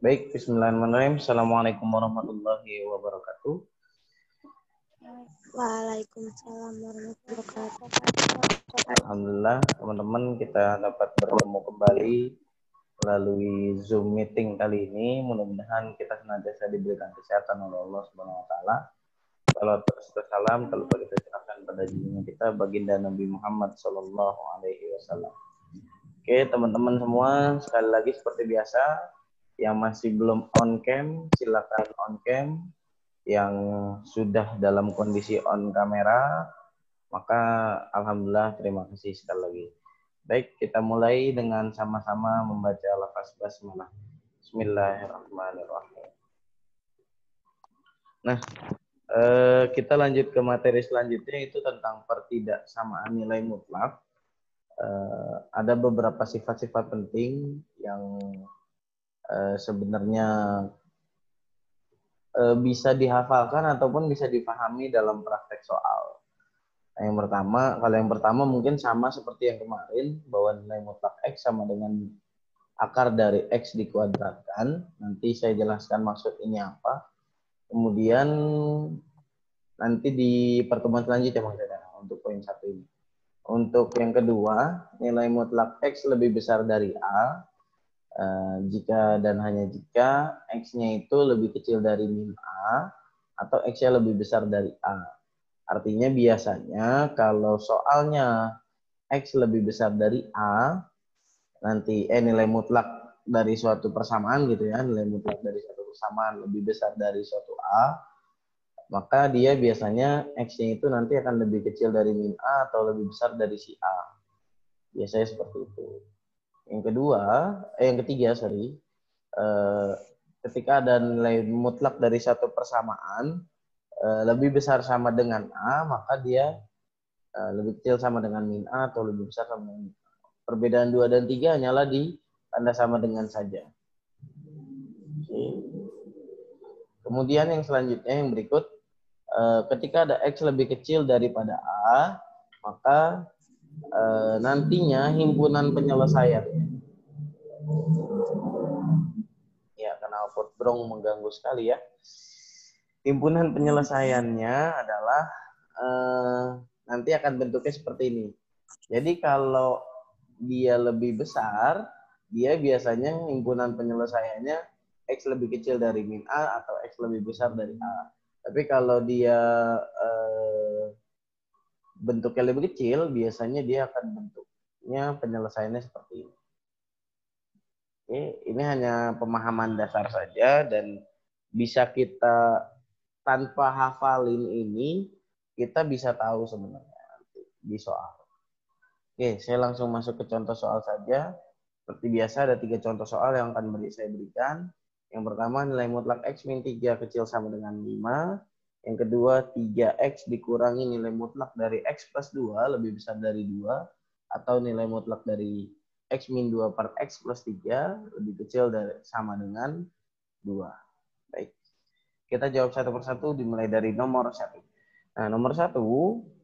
Baik, bismillahirrahmanirrahim. Assalamualaikum warahmatullahi wabarakatuh. Waalaikumsalam warahmatullahi wabarakatuh. Alhamdulillah, teman-teman kita dapat bertemu kembali melalui Zoom meeting kali ini. Mudah-mudahan kita senantiasa diberikan kesehatan oleh Allah Subhanahu wa taala. Salam salam terlupa kita serahkan pada junjungan kita baginda Nabi Muhammad sallallahu alaihi wasallam. Oke, teman-teman semua, sekali lagi seperti biasa, yang masih belum on cam silakan on cam. Yang sudah dalam kondisi on kamera, maka alhamdulillah terima kasih sekali lagi. Baik, kita mulai dengan sama-sama membaca lafaz basmalah. Bismillahirrahmanirrahim. Nah, kita lanjut ke materi selanjutnya, itu tentang pertidaksamaan nilai mutlak. Ada beberapa sifat-sifat penting yang sebenarnya bisa dihafalkan ataupun bisa dipahami dalam praktek soal. Nah, yang pertama mungkin sama seperti yang kemarin, bahwa nilai mutlak X sama dengan akar dari X dikuadratkan. Nanti saya jelaskan maksud ini apa. Kemudian nanti di pertemuan selanjutnya Bang Saudara, untuk poin 1 ini. Untuk yang kedua, nilai mutlak X lebih besar dari A jika dan hanya jika X-nya itu lebih kecil dari min A atau X-nya lebih besar dari A. Artinya biasanya kalau soalnya X lebih besar dari A, nanti nilai mutlak dari suatu persamaan gitu ya, nilai mutlak dari suatu persamaan lebih besar dari suatu A, maka dia biasanya X-nya itu nanti akan lebih kecil dari min A atau lebih besar dari si A. Biasanya seperti itu. Yang ketiga, ketika ada nilai mutlak dari satu persamaan lebih besar sama dengan A, maka dia lebih kecil sama dengan min A atau lebih besar sama dengan min A. Perbedaan 2 dan 3 hanyalah di tanda sama dengan saja. Oke. Kemudian yang selanjutnya, yang berikut, ketika ada X lebih kecil daripada A, maka nantinya himpunan penyelesaiannya, ya knalpot brong mengganggu sekali ya. Himpunan penyelesaiannya adalah nanti akan bentuknya seperti ini. Jadi kalau dia lebih besar, dia biasanya himpunan penyelesaiannya X lebih kecil dari min A atau X lebih besar dari A. Tapi kalau dia bentuknya lebih kecil, biasanya dia akan bentuknya penyelesaiannya seperti ini. Oke, ini hanya pemahaman dasar saja dan bisa kita tanpa hafalin ini, kita bisa tahu sebenarnya nanti di soal. Oke, saya langsung masuk ke contoh soal saja. Seperti biasa ada 3 contoh soal yang akan saya berikan. Yang pertama, nilai mutlak X min 3 kecil sama dengan 5. Yang kedua, 3X dikurangi nilai mutlak dari X plus 2 lebih besar dari 2. Atau nilai mutlak dari X min 2 per X plus 3 lebih kecil dari sama dengan 2. Baik. Kita jawab satu persatu dimulai dari nomor 1. Nah, nomor 1,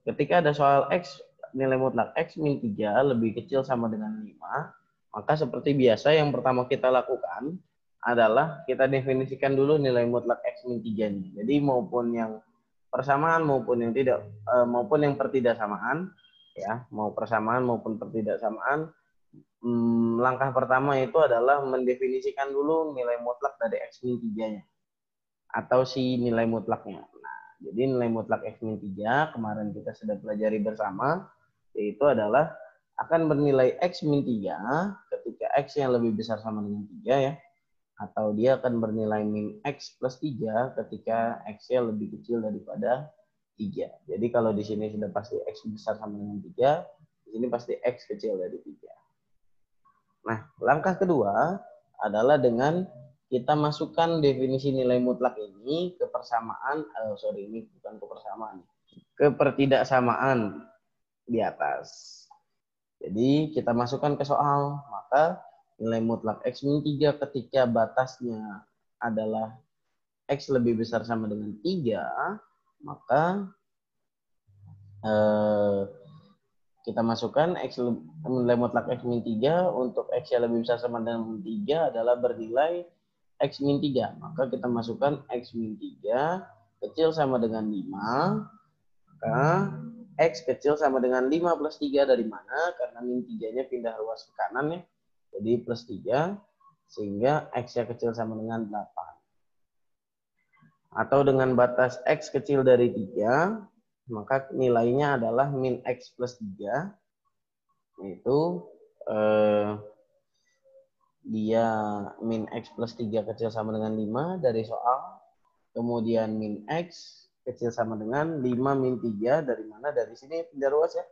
ketika ada soal X, nilai mutlak X min 3 lebih kecil sama dengan 5, maka seperti biasa yang pertama kita lakukan adalah kita definisikan dulu nilai mutlak X min 3-nya. Jadi maupun yang persamaan maupun yang tidak, maupun yang pertidaksamaan, ya, mau persamaan maupun pertidaksamaan, langkah pertama itu adalah mendefinisikan dulu nilai mutlak dari X min 3-nya. Atau si nilai mutlaknya. Nah, jadi nilai mutlak X min 3 kemarin kita sudah pelajari bersama, yaitu adalah akan bernilai X min 3 ketika X yang lebih besar sama dengan 3 ya. Atau dia akan bernilai min X plus 3 ketika X-nya lebih kecil daripada 3. Jadi kalau di sini sudah pasti X besar sama dengan 3, di sini pasti X kecil dari 3. Nah, langkah kedua adalah dengan kita masukkan definisi nilai mutlak ini ke persamaan, ini bukan ke persamaan, ke pertidaksamaan di atas. Jadi kita masukkan ke soal, maka nilai mutlak X min 3 ketika batasnya adalah X lebih besar sama dengan 3, maka kita masukkan X nilai mutlak X min 3 untuk X yang lebih besar sama dengan 3 adalah bernilai X min 3. Maka kita masukkan X min 3 kecil sama dengan 5. Maka X kecil sama dengan 5 plus 3 dari mana? Karena min 3-nya pindah ruas ke kanan ya. Jadi plus 3. Sehingga X-nya kecil sama dengan 8. Atau dengan batas X kecil dari 3. Maka nilainya adalah min X plus 3. Yaitu dia min X plus 3 kecil sama dengan 5 dari soal. Kemudian min X kecil sama dengan 5 min 3 dari mana? Dari sini pindah ruas ya.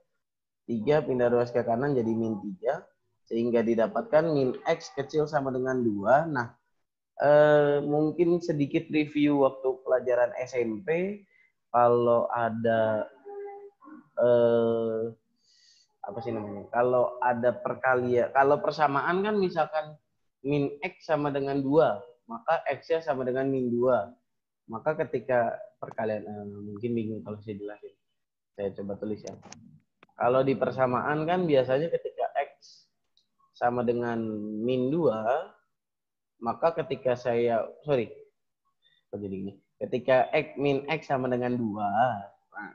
3 pindah ruas ke kanan jadi min 3. Sehingga didapatkan min X kecil sama dengan 2. Nah, mungkin sedikit review waktu pelajaran SMP. Kalau ada apa sih namanya? Kalau ada perkalian, kalau persamaan kan misalkan min X sama dengan 2, maka X-nya sama dengan min 2. Maka ketika perkalian, mungkin bingung kalau saya jelasin. Saya coba tulis ya. Kalau di persamaan kan biasanya ketika X sama dengan min 2, maka ketika saya, jadi gini. Ketika min X sama dengan 2, nah,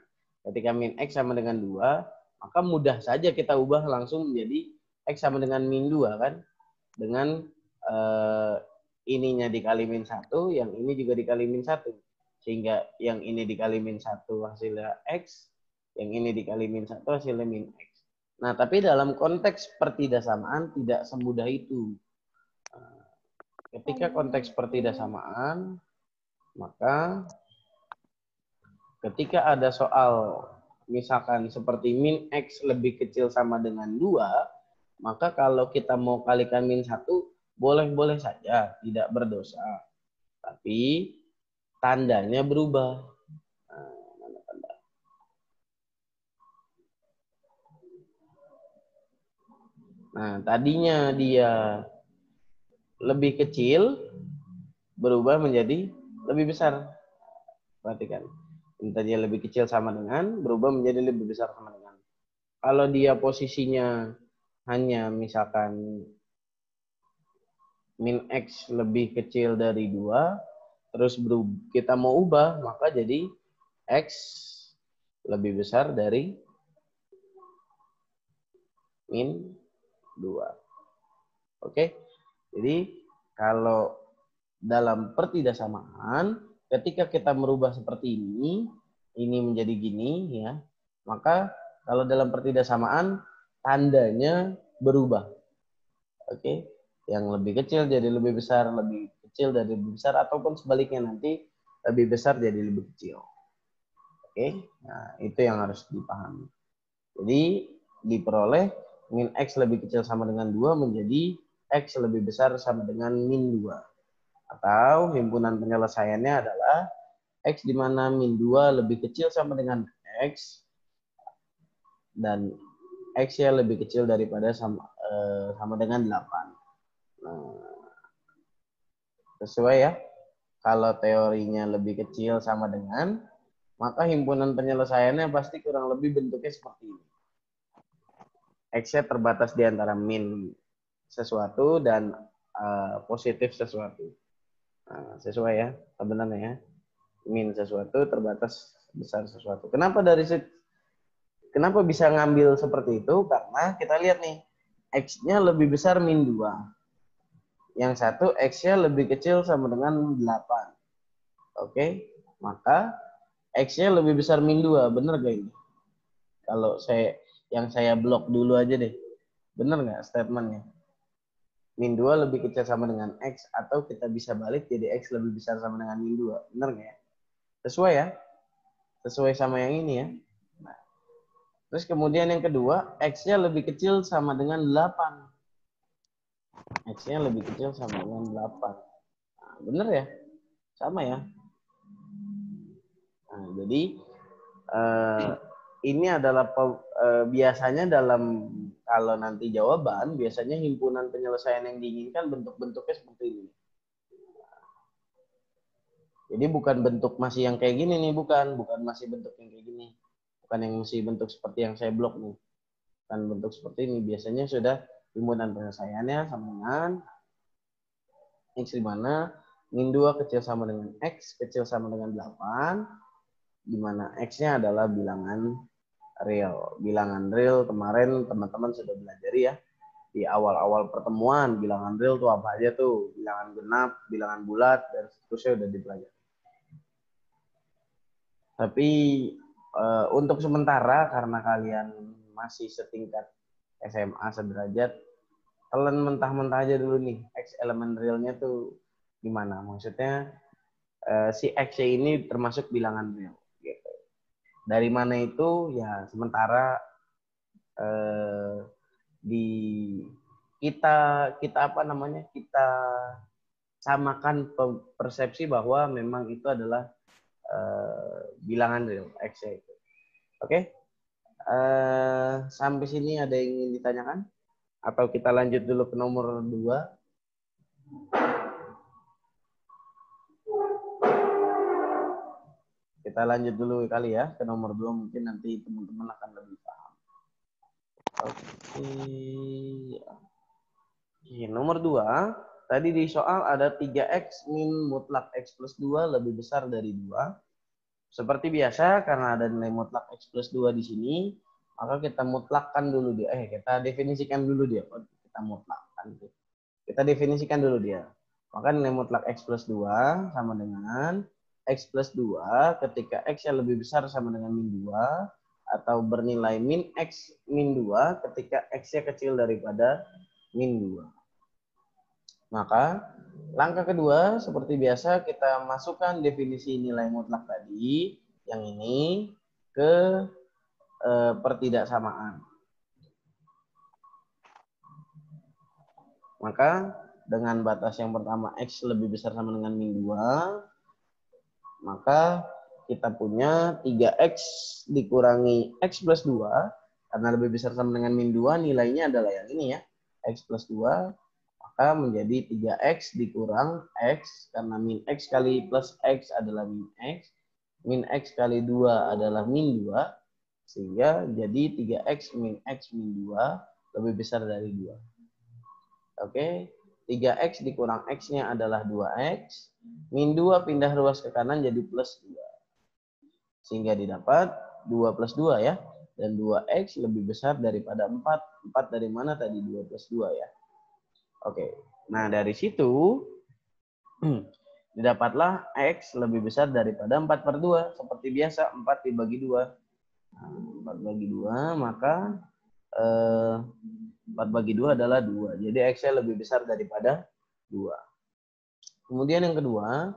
ketika min X sama dengan 2, maka mudah saja kita ubah langsung menjadi X sama dengan min 2 kan. Dengan ininya dikali min 1, yang ini juga dikali min 1. Sehingga yang ini dikali min 1 hasilnya X, yang ini dikali min 1 hasilnya min X. Nah, tapi dalam konteks pertidasamaan tidak semudah itu. Ketika konteks pertidasamaan, maka ketika ada soal misalkan seperti min X lebih kecil sama dengan 2, maka kalau kita mau kalikan min 1, boleh-boleh saja, tidak berdosa. Tapi tandanya berubah. Mana tanda? Nah, tadinya dia lebih kecil, berubah menjadi lebih besar. Perhatikan. Tadinya lebih kecil sama dengan, berubah menjadi lebih besar sama dengan. Kalau dia posisinya hanya misalkan min X lebih kecil dari 2, terus kita mau ubah, maka jadi X lebih besar dari min 2. Oke? Jadi kalau dalam pertidasamaan, ketika kita merubah seperti ini menjadi gini ya, maka kalau dalam pertidasamaan tandanya berubah. Oke? Yang lebih kecil jadi lebih besar, lebih kecil dari lebih besar, ataupun sebaliknya nanti lebih besar jadi lebih kecil. Oke? Nah, itu yang harus dipahami. Jadi diperoleh min X lebih kecil sama dengan 2 menjadi X lebih besar sama dengan min 2. Atau himpunan penyelesaiannya adalah X di mana min 2 lebih kecil sama dengan X dan X-nya lebih kecil daripada sama dengan 8. Nah, sesuai ya. Kalau teorinya lebih kecil sama dengan, maka himpunan penyelesaiannya pasti kurang lebih bentuknya seperti ini. X-nya terbatas di antara min sesuatu dan positif sesuatu. Nah, sesuai ya, sebenarnya ya. Min sesuatu terbatas besar sesuatu. Kenapa bisa ngambil seperti itu? Karena kita lihat nih, X-nya lebih besar min 2. Yang satu X-nya lebih kecil sama dengan 8. Oke, maka X-nya lebih besar min 2. Benar gak ini? Kalau yang saya blok dulu aja deh. Benar nggak statementnya? Min 2 lebih kecil sama dengan X, atau kita bisa balik jadi X lebih besar sama dengan min 2. Benar nggak ya? Sesuai ya? Sesuai sama yang ini ya. Nah, terus kemudian yang kedua, X-nya lebih kecil sama dengan 8. X-nya lebih kecil sama dengan 8. Nah, benar ya? Sama ya? Nah, jadi ini adalah biasanya dalam kalau nanti jawaban, biasanya himpunan penyelesaian yang diinginkan bentuk-bentuknya seperti ini. Jadi bukan bentuk masih yang kayak gini nih, bukan masih bentuk yang kayak gini. Bukan yang masih bentuk seperti yang saya blok nih. Bukan bentuk seperti ini, biasanya sudah himpunan penyelesaiannya sama dengan X di mana min 2 kecil sama dengan X kecil sama dengan 8, di mana X-nya adalah bilangan real. Bilangan real kemarin teman-teman sudah belajar ya. Di awal-awal pertemuan, bilangan real itu apa aja tuh? Bilangan genap, bilangan bulat, dan seterusnya udah dipelajari. Tapi untuk sementara, karena kalian masih setingkat SMA sederajat, kalian mentah-mentah aja dulu nih, X elemen realnya tuh gimana? Maksudnya si X ini termasuk bilangan real. Gitu. Dari mana itu? Ya sementara di kita apa namanya? Kita samakan persepsi bahwa memang itu adalah bilangan real X itu. Oke? Sampai sini ada yang ingin ditanyakan? Atau kita lanjut dulu ke nomor 2? Kita lanjut dulu kali ya ke nomor 2, mungkin nanti teman-teman akan lebih paham. Oke. Nomor 2, tadi di soal ada 3X min mutlak X plus 2 lebih besar dari 2. Seperti biasa, karena ada nilai mutlak X plus 2 di sini, maka kita mutlakkan dulu dia. Kita definisikan dulu dia. Kita mutlakkan. Kita definisikan dulu dia. Maka nilai mutlak X plus 2 sama dengan X plus 2 ketika X yang lebih besar sama dengan min 2, atau bernilai min X min 2 ketika X-nya kecil daripada min 2. Maka langkah kedua, seperti biasa kita masukkan definisi nilai mutlak tadi, yang ini, ke pertidaksamaan. Maka dengan batas yang pertama X lebih besar sama dengan min 2, maka kita punya 3X dikurangi X plus 2, karena lebih besar sama dengan min 2, nilainya adalah yang ini ya, X plus 2, maka menjadi 3X dikurang X, karena min X kali plus X adalah min X kali 2 adalah min 2, sehingga jadi 3X min X min 2 lebih besar dari 2. Oke, 3X dikurang X-nya adalah 2X, min 2 pindah ruas ke kanan jadi plus 2. Sehingga didapat 2 plus 2 ya. Dan 2X lebih besar daripada 4. 4 dari mana tadi? 2 plus 2 ya. Oke, nah dari situ didapatlah X lebih besar daripada 4 per 2. Seperti biasa, 4 dibagi 2. Nah, 4 bagi 2, maka 4 bagi 2 adalah 2. Jadi X-nya lebih besar daripada 2. Kemudian yang kedua,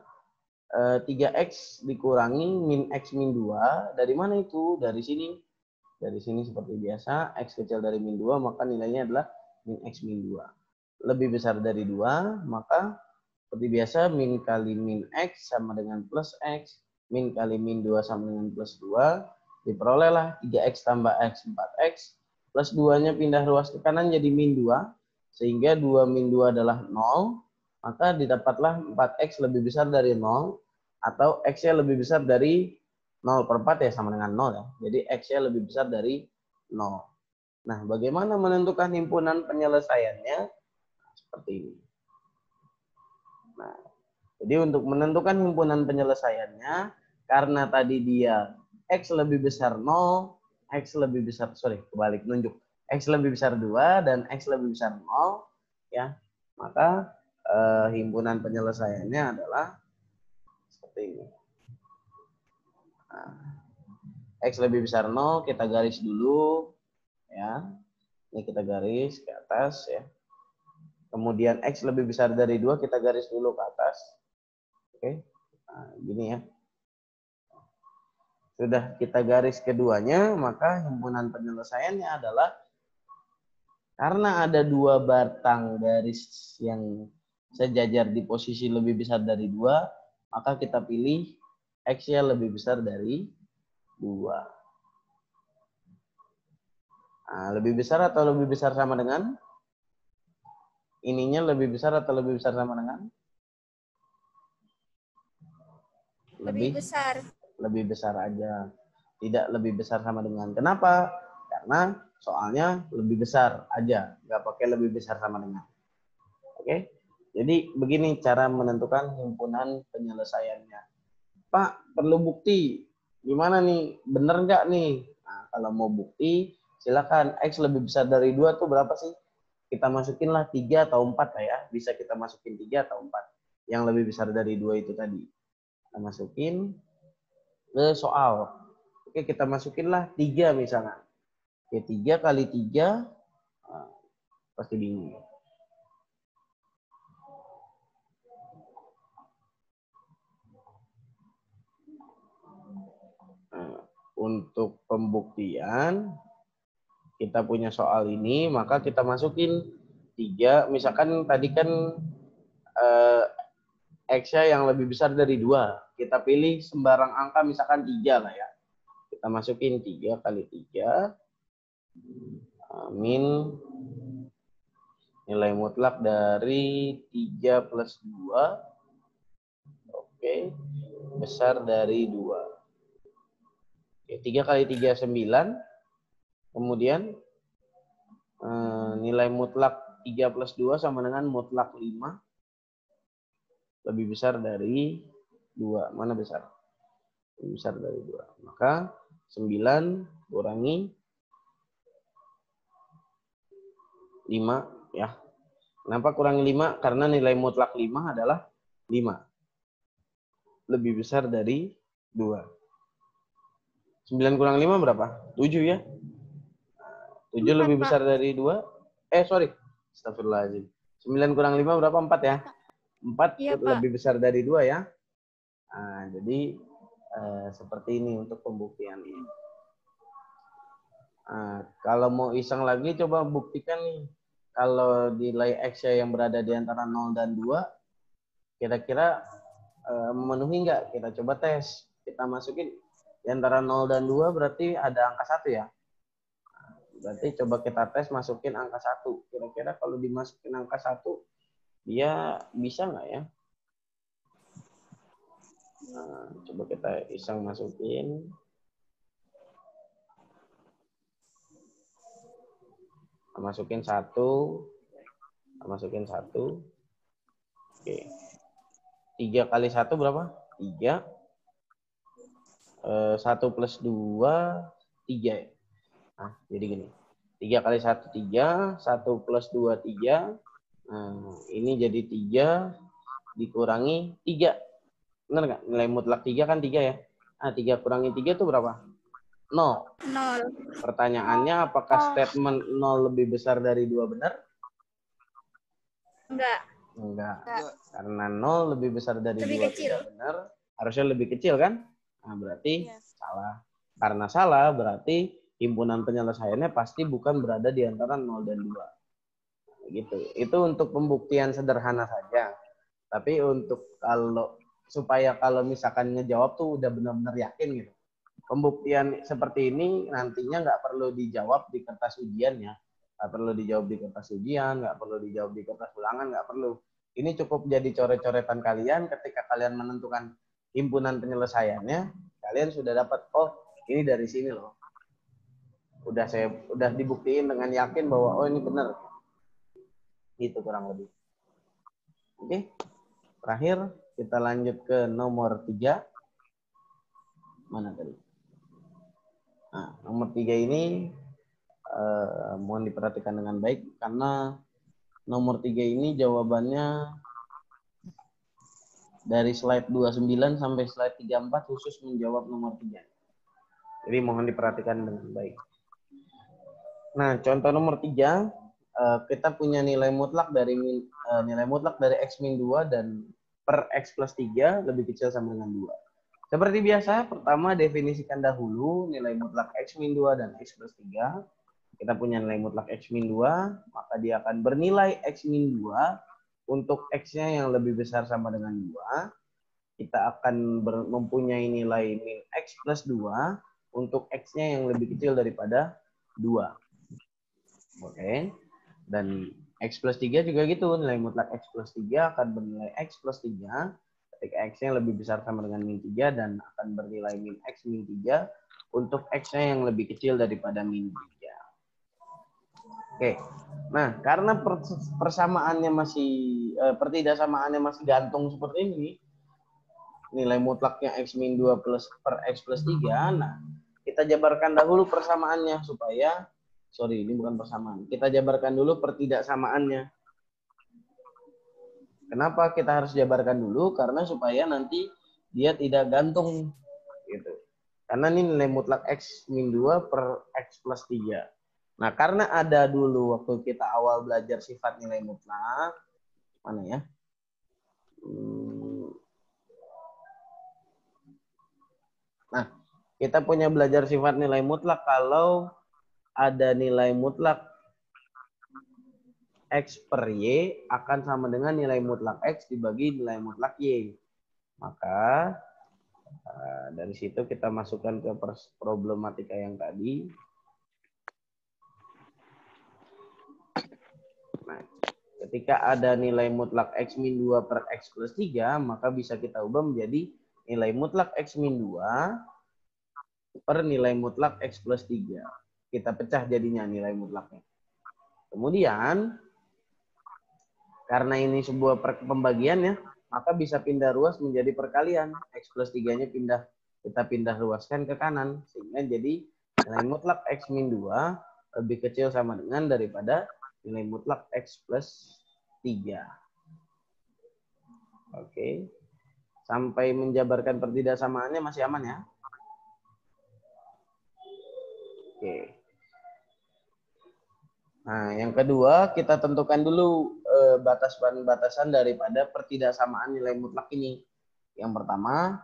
3X dikurangi min X min 2. Dari mana itu? Dari sini. Dari sini seperti biasa, X kecil dari min 2, maka nilainya adalah min X min 2. Lebih besar dari 2, maka seperti biasa, min kali min X sama dengan plus X. Min kali min 2 sama dengan plus 2. Diperolehlah 3X tambah X, 4X. Plus 2-nya pindah ruas ke kanan jadi min 2. Sehingga 2 min 2 adalah 0. Maka didapatlah 4X lebih besar dari 0. Atau X-nya lebih besar dari 0 per 4 ya, sama dengan 0 ya. Jadi X-nya lebih besar dari 0. Nah, bagaimana menentukan himpunan penyelesaiannya? Seperti ini. Nah, jadi untuk menentukan himpunan penyelesaiannya, karena tadi dia X lebih besar 0, X lebih besar, kebalik nunjuk. X lebih besar 2 dan X lebih besar 0, ya, maka himpunan penyelesaiannya adalah seperti ini. Nah, X lebih besar 0, kita garis dulu, ya. Ini kita garis ke atas, ya. Kemudian X lebih besar dari 2, kita garis dulu ke atas. Oke, nah, gini ya. Sudah kita garis keduanya, maka himpunan penyelesaiannya adalah karena ada 2 batang garis yang sejajar di posisi lebih besar dari 2, maka kita pilih X-nya lebih besar dari 2. Nah, lebih besar atau lebih besar sama dengan? Ininya lebih besar atau lebih besar sama dengan? Lebih besar. Lebih besar aja. Tidak lebih besar sama dengan. Kenapa? Karena soalnya lebih besar aja. Nggak pakai lebih besar sama dengan. Oke? Jadi begini cara menentukan himpunan penyelesaiannya. Pak, perlu bukti. Gimana nih? Bener nggak nih? Nah, kalau mau bukti, silakan. X lebih besar dari 2 tuh berapa sih? Kita masukinlah 3 atau 4 lah ya. Bisa kita masukin 3 atau 4. Yang lebih besar dari 2 itu tadi. Kita masukin ke soal. Oke, kita masukinlah 3 misalnya. Oke, 3 kali 3, pasti bingung. Nah, untuk pembuktian, kita punya soal ini, maka kita masukin 3. Misalkan tadi kan X-nya yang lebih besar dari 2. Kita pilih sembarang angka, misalkan 3 lah ya. Kita masukin 3 kali 3, min nilai mutlak dari 3 plus 2, oke, besar dari 2. Oke, 3 kali 3, 9. Kemudian nilai mutlak 3 plus 2 sama dengan mutlak 5. Lebih besar dari 2. Mana besar? Lebih besar dari 2. Maka 9 kurangi 5 ya. Kenapa kurangi 5? Karena nilai mutlak 5 adalah 5. Lebih besar dari 2. 9 kurang 5 berapa? 7 ya. 7 4, lebih besar dari 2. Sorry. Astagfirullahaladzim. 9 kurang 5 berapa? 4 ya. 4 ya, lebih besar dari 2 ya. Nah, jadi seperti ini untuk pembuktian ini. Nah, kalau mau iseng lagi, coba buktikan nih. Kalau nilai X-nya yang berada di antara 0 dan 2, kira-kira memenuhi nggak? Kita coba tes. Kita masukin di antara 0 dan 2 berarti ada angka 1 ya. Berarti coba kita tes masukin angka 1. Kira-kira kalau dimasukin angka 1, dia bisa nggak ya? Nah, coba kita iseng masukin. Masukin 1. Masukin 1. Oke. 3 kali 1 berapa? 3. 1 plus 2, 3 ya. Nah, jadi gini. 3 kali 1, 3. 1 plus 2, 3. Nah, ini jadi 3 dikurangi 3. Benar nggak? Nilai mutlak 3 kan 3 ya. Nah, 3 kurangi 3 itu berapa? 0. Pertanyaannya, apakah statement 0 lebih besar dari 2 benar? Enggak. Karena 0 lebih besar dari 2 tidak benar. Harusnya lebih kecil kan? Nah, berarti salah. Karena salah, berarti himpunan penyelesaiannya pasti bukan berada di antara 0 dan 2. Gitu. Itu untuk pembuktian sederhana saja. Tapi untuk supaya kalau misalkan ngejawab tuh udah benar-benar yakin gitu. Pembuktian seperti ini nantinya nggak perlu dijawab di kertas ujian ya. Nggak perlu dijawab di kertas ujian, nggak perlu dijawab di kertas ulangan, nggak perlu. Ini cukup jadi coret-coretan kalian ketika kalian menentukan himpunan penyelesaiannya, kalian sudah dapat, oh ini dari sini loh. Udah dibuktiin dengan yakin bahwa oh ini benar. Gitu kurang lebih. Oke. Terakhir kita lanjut ke nomor 3. Mana tadi? Nah, nomor 3 ini mohon diperhatikan dengan baik karena nomor 3 ini jawabannya dari slide 29 sampai slide 34 khusus menjawab nomor 3. Jadi mohon diperhatikan dengan baik. Nah, contoh nomor 3, kita punya nilai mutlak dari X min 2 dan per X plus 3 lebih kecil sama dengan 2. Seperti biasa, pertama definisikan dahulu nilai mutlak X min 2 dan X plus 3. Kita punya nilai mutlak X min 2, maka dia akan bernilai X min 2 untuk X-nya yang lebih besar sama dengan 2. Kita akan mempunyai nilai min X plus 2 untuk X-nya yang lebih kecil daripada 2. Oke. Dan X plus 3 juga gitu, nilai mutlak X plus 3 akan bernilai X plus 3 ketika X-nya lebih besar sama dengan min 3 dan akan bernilai min X min 3 untuk X-nya yang lebih kecil daripada min 3. Oke. Nah, karena persamaannya masih pertidaksamaannya masih gantung seperti ini, nilai mutlaknya X min 2 plus per X plus 3, nah kita jabarkan dahulu persamaannya supaya, sorry ini bukan persamaan, kita jabarkan dulu pertidaksamaannya. Kenapa kita harus jabarkan dulu? Karena supaya nanti dia tidak gantung gitu. Karena ini nilai mutlak X min 2 per X plus 3. Nah, karena ada dulu waktu kita awal belajar sifat nilai mutlak, mana ya? Nah, kita punya belajar sifat nilai mutlak kalau ada nilai mutlak X per Y akan sama dengan nilai mutlak X dibagi nilai mutlak Y. Maka dari situ kita masukkan ke problematika yang tadi. Nah, ketika ada nilai mutlak X min 2 per X plus 3, maka bisa kita ubah menjadi nilai mutlak X min 2 per nilai mutlak X plus 3. Kita pecah jadinya nilai mutlaknya. Kemudian, karena ini sebuah pembagian ya, maka bisa pindah ruas menjadi perkalian. X plus 3-nya kita pindah ruaskan ke kanan. Sehingga jadi nilai mutlak X min 2 lebih kecil sama dengan daripada nilai mutlak X plus 3. Oke. Sampai menjabarkan pertidaksamaannya masih aman ya? Oke. Nah, yang kedua kita tentukan dulu batasan daripada pertidaksamaan nilai mutlak ini. Yang pertama,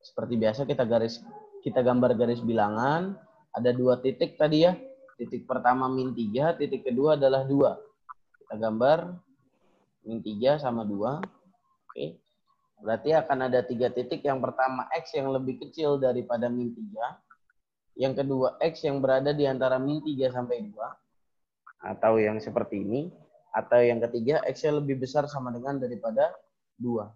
seperti biasa kita gambar garis bilangan. Ada 2 titik tadi ya. Titik pertama min 3, titik kedua adalah 2. Kita gambar min 3 sama 2. Oke. Berarti akan ada 3 titik. Yang pertama X yang lebih kecil daripada min 3. Yang kedua X yang berada di antara min 3 sampai 2. Atau yang seperti ini, atau yang ketiga X-nya lebih besar sama dengan daripada 2.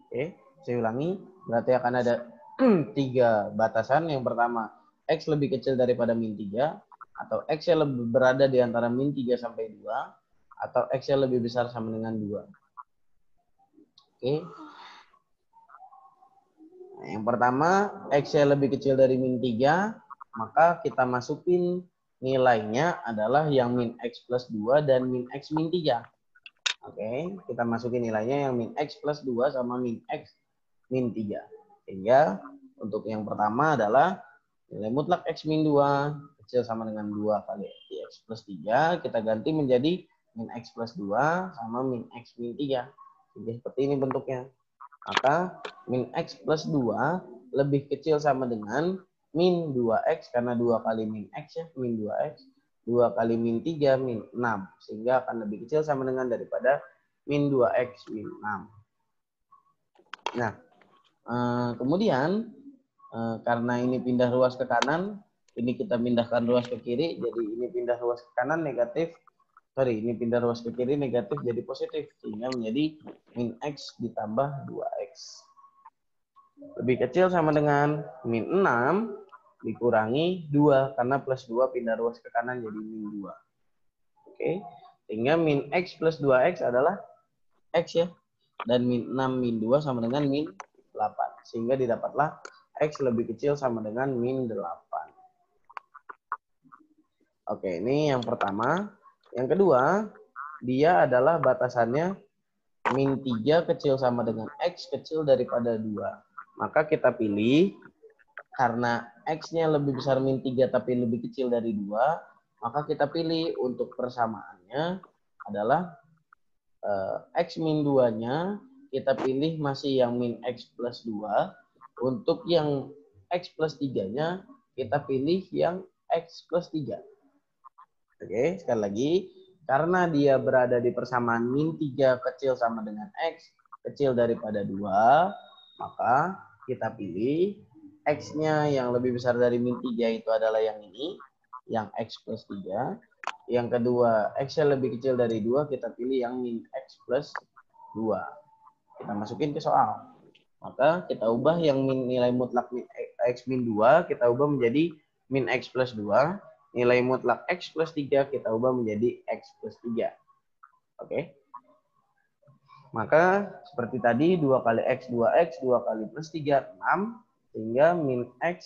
Oke, saya ulangi, berarti akan ada 3 batasan. Yang pertama, X lebih kecil daripada min 3, atau X-nya lebih berada di antara min 3 sampai 2, atau X-nya lebih besar sama dengan 2. Oke. Nah, yang pertama, X-nya lebih kecil dari min 3, maka kita masukin nilainya adalah yang min X plus 2 dan min X min 3. Oke, kita masukin nilainya yang min X plus 2 sama min X min 3. Sehingga untuk yang pertama adalah nilai mutlak X min 2 kecil sama dengan 2 kali X plus 3. Kita ganti menjadi min X plus 2 sama min X min 3. Jadi seperti ini bentuknya. Maka min X plus 2 lebih kecil sama dengan min 2X, karena 2 kali min X ya, min 2X. 2 kali min 3, min 6. Sehingga akan lebih kecil sama dengan daripada min 2X, min 6. Nah, kemudian karena ini pindah ruas ke kanan, ini kita pindahkan ruas ke kiri, jadi ini pindah ruas ke kanan negatif. Sorry, ini pindah ruas ke kiri negatif jadi positif. Sehingga menjadi min X ditambah 2X. Lebih kecil sama dengan min 6 dikurangi 2. Karena plus 2 pindah ruas ke kanan jadi min 2. Oke. Sehingga min X plus 2X adalah X ya. Dan min 6 min 2 sama dengan min 8. Sehingga didapatlah X lebih kecil sama dengan min 8. Oke, ini yang pertama. Yang kedua, dia adalah batasannya min 3 kecil sama dengan X kecil daripada 2. Maka kita pilih, karena X-nya lebih besar min 3 tapi lebih kecil dari 2, maka kita pilih untuk persamaannya adalah X min 2-nya kita pilih masih yang min X plus 2. Untuk yang X plus 3-nya kita pilih yang X plus 3. Oke, sekali lagi. Karena dia berada di persamaan min 3 kecil sama dengan X kecil daripada 2, maka kita pilih X-nya yang lebih besar dari min 3 itu adalah yang ini, yang X plus 3. Yang kedua, X-nya lebih kecil dari 2, kita pilih yang min X plus 2. Kita masukin ke soal. Maka kita ubah yang nilai mutlak X min 2, kita ubah menjadi min X plus 2. Nilai mutlak X plus 3 kita ubah menjadi X plus 3. Oke. Maka seperti tadi 2 kali X, 2X, 2 kali plus 3, 6. Sehingga min X,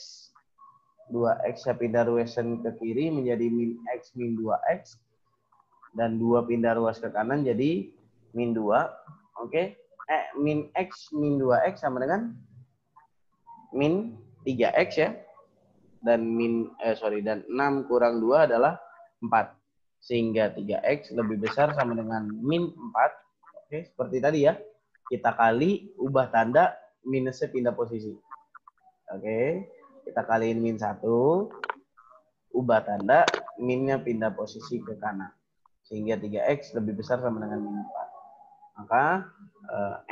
2X pindah ruasan ke kiri menjadi min X min 2X. Dan 2 pindah ruas ke kanan jadi min 2. Oke. Min X min 2X sama dengan min 3X ya. Dan dan 6 kurang 2 adalah 4. Sehingga 3X lebih besar sama dengan min 4. Oke, seperti tadi ya. Kita kali, ubah tanda, minusnya pindah posisi. Oke, kita kaliin min 1, ubah tanda, minnya pindah posisi ke kanan. Sehingga 3X lebih besar sama dengan min 4. Maka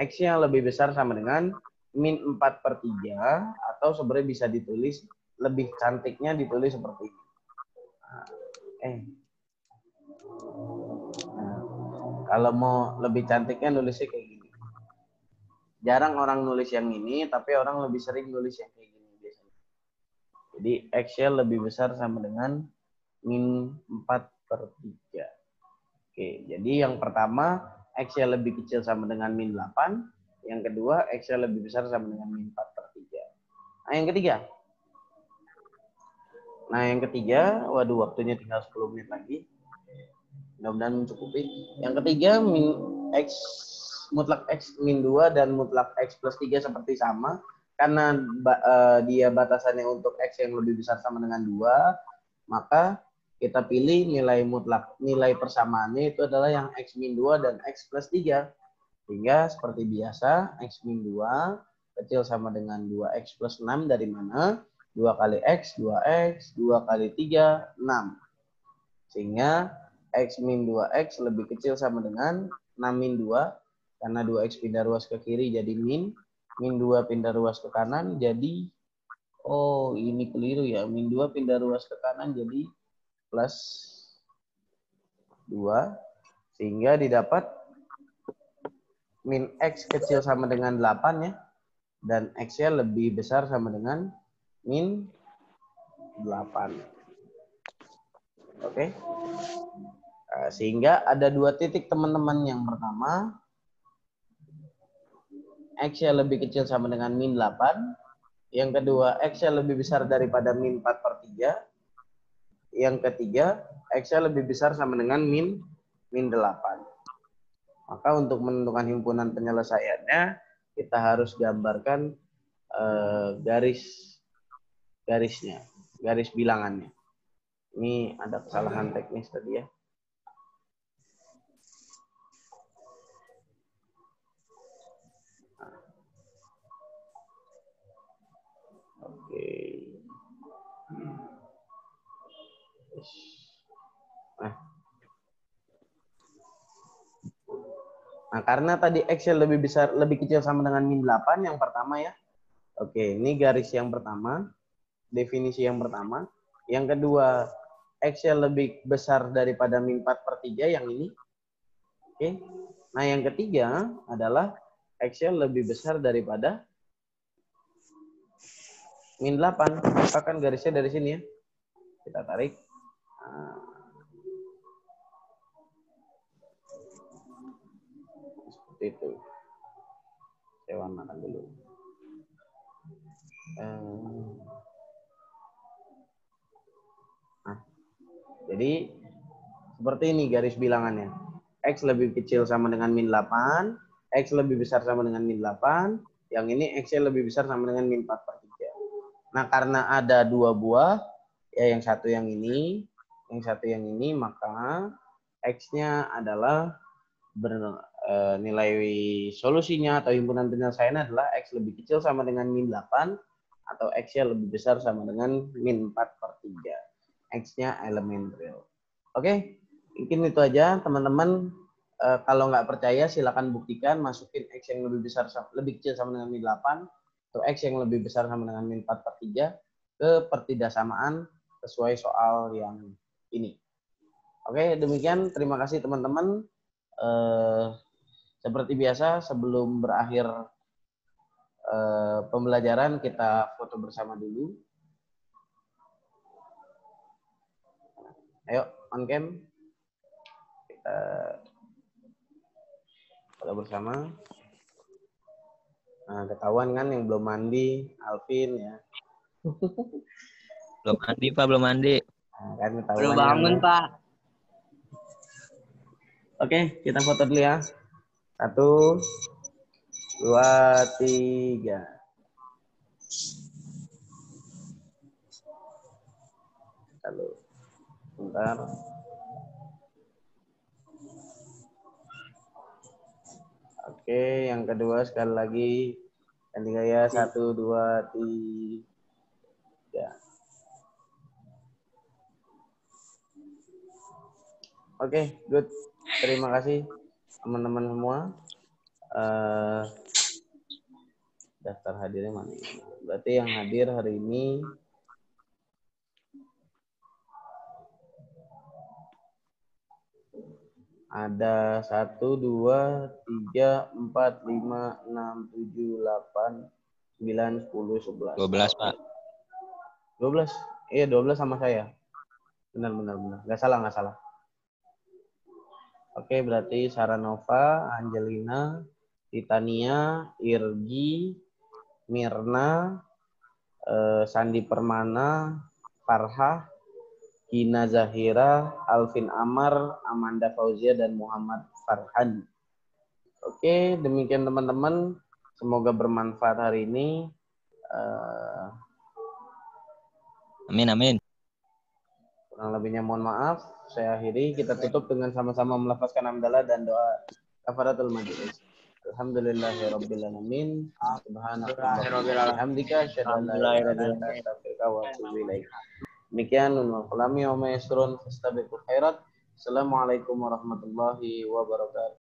X-nya lebih besar sama dengan min 4/3, atau sebenarnya bisa ditulis, lebih cantiknya ditulis seperti ini. Kalau mau lebih cantiknya nulisnya kayak gini. Jarang orang nulis yang ini, tapi orang lebih sering nulis yang kayak gini biasanya. Jadi X-nya lebih besar sama dengan min 4/3. Oke, jadi yang pertama X-nya lebih kecil sama dengan min 8. Yang kedua X-nya lebih besar sama dengan min 4/3. Nah yang ketiga, waduh waktunya tinggal 10 menit lagi. Mudah-mudahan mencukupi. Yang ketiga, min X, mutlak X min 2 dan mutlak X plus 3 seperti sama. Karena dia batasannya untuk X yang lebih besar sama dengan 2, maka kita pilih nilai mutlak, nilai persamaannya itu adalah yang X min 2 dan X plus 3. Sehingga seperti biasa, X min 2 kecil sama dengan 2X plus 6 dari mana? 2 kali X, 2X, 2 kali 3, 6. Sehingga X min 2X lebih kecil sama dengan 6 min 2. Karena 2X pindah ruas ke kiri jadi min. Min 2 pindah ruas ke kanan jadi, oh ini keliru ya. Min 2 pindah ruas ke kanan jadi plus 2. Sehingga didapat min X kecil sama dengan 8 ya. Dan X-nya lebih besar sama dengan min 8. Oke. Sehingga ada 2 titik teman-teman. Yang pertama, X-nya lebih kecil sama dengan min 8. Yang kedua, X-nya lebih besar daripada min 4/3. Yang ketiga, X-nya lebih besar sama dengan min 8. Maka untuk menentukan himpunan penyelesaiannya, kita harus gambarkan garisnya, garis bilangannya. Ini ada kesalahan teknis tadi ya. Oke. Nah, karena tadi X-nya lebih besar, lebih kecil sama dengan min 8 yang pertama ya. Oke, ini garis yang pertama, definisi yang pertama. Yang kedua, X-nya lebih besar daripada min 4/3 yang ini. Oke. Nah, yang ketiga adalah X-nya lebih besar daripada min 8. Maka kan garisnya dari sini ya. Kita tarik. Nah, seperti itu. Saya warnakan dulu. Nah, jadi seperti ini garis bilangannya. X lebih kecil sama dengan min 8, X lebih besar sama dengan min 8, yang ini X-nya lebih besar sama dengan min 4/3. Nah, karena ada 2 buah, ya yang satu yang ini, yang satu yang ini, maka X-nya adalah nilai solusinya atau himpunan penyelesaian adalah X lebih kecil sama dengan min 8 atau X-nya lebih besar sama dengan min 4/3. X-nya elemen real. Oke, mungkin itu aja teman-teman. Kalau nggak percaya silakan buktikan, masukin X yang lebih besar, lebih kecil sama dengan min 8 atau X yang lebih besar sama dengan min 4/3 ke pertidaksamaan sesuai soal yang ini. Oke, demikian. Terima kasih teman-teman. Seperti biasa, sebelum berakhir pembelajaran, kita foto bersama dulu. Ayo, on cam. Kita Buka bersama. Nah, ketahuan kan yang belum mandi, Alvin ya. Belum mandi, Pak, belum mandi. Nah, kan ketahuan. Baru bangun, kan, Pak. Oke, kita foto dulu ya. 1, 2, 3. Lalu, bentar. Oke, yang kedua sekali lagi. Ganti gaya 1, 2, 3. Oke, good. Terima kasih teman-teman semua. Daftar hadirnya mana? Berarti yang hadir hari ini ada 1, 2, 3, 4, 5, 6, 7, 8, 9, 10, 11. 12, Pak. 12? Iya, 12 sama saya. Benar. Nggak salah. Oke, berarti Saranova, Angelina, Titania, Irgi, Mirna, Sandi Permana, Farhah, Gina Zahira, Alvin Amar, Amanda Fauzia, dan Muhammad Farhan. Oke, demikian teman-teman. Semoga bermanfaat hari ini. Amin. Kurang lebihnya mohon maaf. Saya akhiri. Kita tutup dengan sama-sama melafazkan hamdalah dan doa kafaratul majelis. Alhamdulillahirabbil alamin. Subhanakallahumma bihamdika asyhadu an la ilaha illa anta astaghfiruka wa atubu ilaik. Demikian wa qalami wa ma yasrun fastabiqul khairat. Assalamualaikum warahmatullahi wabarakatuh.